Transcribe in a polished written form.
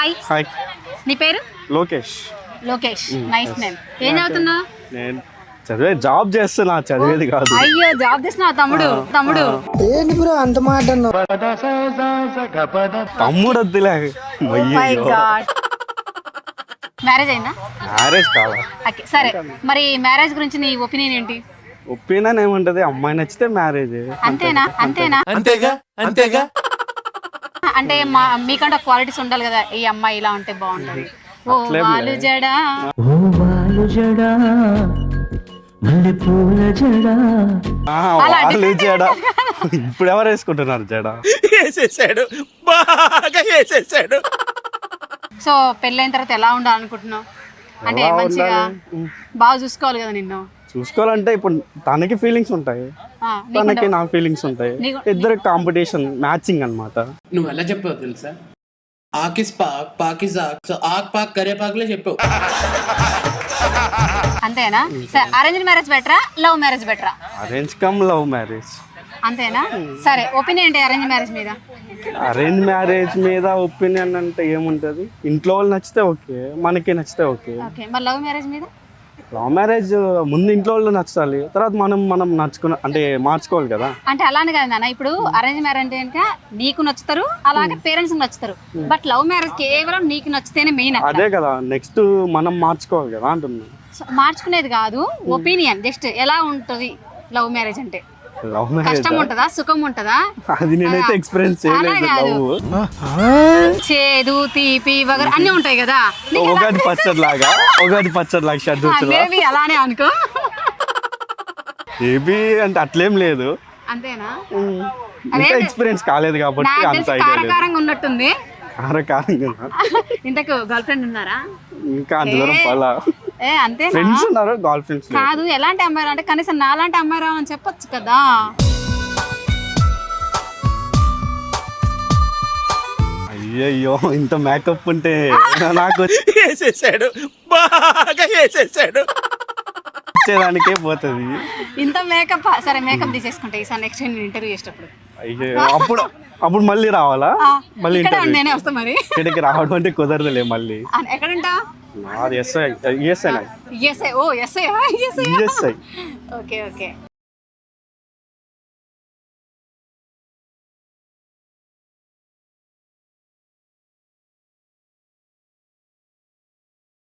Hi hi నీ పేరు? Lokesh. Lokesh, nice name. ఏం చదువుతున్నావు? నేను చదివే జాబ్ చేస్తున్నా, చదివేది కాదు. అయ్యో జాబ్ చేస్తున్నావు తమ్ముడు. తమ్ముడు ఏంటి బ్రో అంత మాట అన్నావు? తమ్ముడు వద్దులే. My God. మ్యారేజ్ అయిందా? మ్యారేజ్ కాదా? ఓకే సరే, మరి మ్యారేజ్ గురించి నీ ఒపీనియన్ ఏంటి? ఒపీనియన్ ఏముంటది, అమ్మాయి నచ్చితే మ్యారేజ్. అంతేనా? అంతేనా? అంతేగా అంటే మీకంటే క్వాలిటీస్ ఉండాలి కదా, ఈ అమ్మాయి ఇలా ఉంటే బాగుంటది. ఓ అట్లేం వాళ్ళు లేదు. జడా వాళ్ళు జడ ఇప్పుడు ఎవరు వేసుకుంటున్నారు జడ? వేసేసాడు, బాగా వేసేసాడు. సో పెళ్ళైన తర్వాత ఎలా ఉండాలనుకుంటున్నావు? అంటే ఎలా మంచిగా ఉండాలి? బాగా చూసుకోవాలి కదా నిన్ను. చూసుకోవాలంటే ఇప్పుడు తనకి ఫీలింగ్స్ ఉంటాయి, తనకి నాకు ఫీలింగ్స్ ఉంటాయి. ఇద్దరు కాంపిటీషన్, మ్యాచింగ్ అన్నమాట. నువ్వు ఎలా చెప్పావు తెలుసా? ఆకిస్ పాక్ పాకిస్ ఆక్, సో ఆక్ పాక్ కరేపాకులే చెప్పావు. అంతేనా? సరే, అరేంజ్ మ్యారేజ్ బెటరా, లవ్ మ్యారేజ్ బెటరా? Arrange come love marriage. అంతేనా? సరే, ఒపీనియన్ ఏంటి అరేంజ్ మ్యారేజ్ మీద? అరేంజ్ మ్యారేజ్ మీద ఒపీనియన్ అంటే ఏముంటది, ఇంట్లో వాళ్ళు నచ్చితే ఓకే, మనకి నచ్చితే ఓకే. ఓకే, మరి లవ్ మ్యారేజ్ మీద? లవ్ మ్యారేజ్ ముందు ఇంట్లో వాళ్ళు నచ్చాలి, తర్వాత మనం నచ్చుకున్న అంటే మార్చుకోవాలి కదా. అంటే అలానే కదా నాన్న, ఇప్పుడు అరేంజ్ మ్యారేజ్ అంటే కనుక నీకు నచ్చుతారు, అలాగే పేరెంట్స్ నచ్చుతారు. బట్ లవ్ మ్యారేజ్ కేవలం నీకు నచ్చితేనే మెయిన్. అదే కదా, నెక్స్ట్ మనం మార్చుకోవాలి కదా అంటున్నా. మార్చుకునేది కాదు, ఒపీనియన్ జస్ట్ ఎలా ఉంటుంది లవ్ మ్యారేజ్ అంటే? లవ్ మ్యారేజ్ కష్టం ఉంటుందా, సుఖం ఉంటుందా? అది నేనైతే ఎక్స్పీరియన్స్ చేయలేదు. కాదు. లవ్ చేదు తీపి వగర అన్ని ఉంటాయి కదా. ఒకటి పచ్చడి లాగా షర్ట్ మేబీ అలానే అనుకో. ఏబీ అంటే అట్లేం లేదు, అంతేనా? ఇంకా ఎక్స్పీరియన్స్ కాలేదు కాబట్టి నాకు అంత తెలిసి ఐడియా లేదు. కారకారంగా ఉన్నట్టుంది. కారంగా ఇంతకు గర్ల్ ఫ్రెండ్ ఉన్నారా? ఇంకా అందులో పలా అంతే ఫ్రెండ్స్ ఉన్నారు, గర్ల్ ఫ్రెండ్స్ కాదు. ఎలాంటి అమ్మాయి అంటే కనీసం నాలాంటి అమ్మాయి రా అని చెప్పొచ్చు కదా. అయ్యయ్యో, ఇంత మేకప్ ఉంటే నాకు వేసేసాడు, బాగా వేసేసాడు. వచ్చేదానికే పోతుంది. ఇంత మేకప్. సరే, మేకప్ తీసేసుకుంటా ఈసారి నెక్స్ట్ టైం నేను ఇంటర్వ్యూ చేసేటప్పుడు. అయ్యో, అప్పుడు మళ్ళీ రావాలా? మళ్ళీ ఇక్కడ నేనే వస్తా మరి. ఇక్కడికి రావడం అంటే కుదరదులే మళ్ళీ. ఎక్కడుంటా? అది ఎస్ఐ. ఎస్ఐ. ఓ ఎస్ఐ. ఎస్ఐ. Okay okay.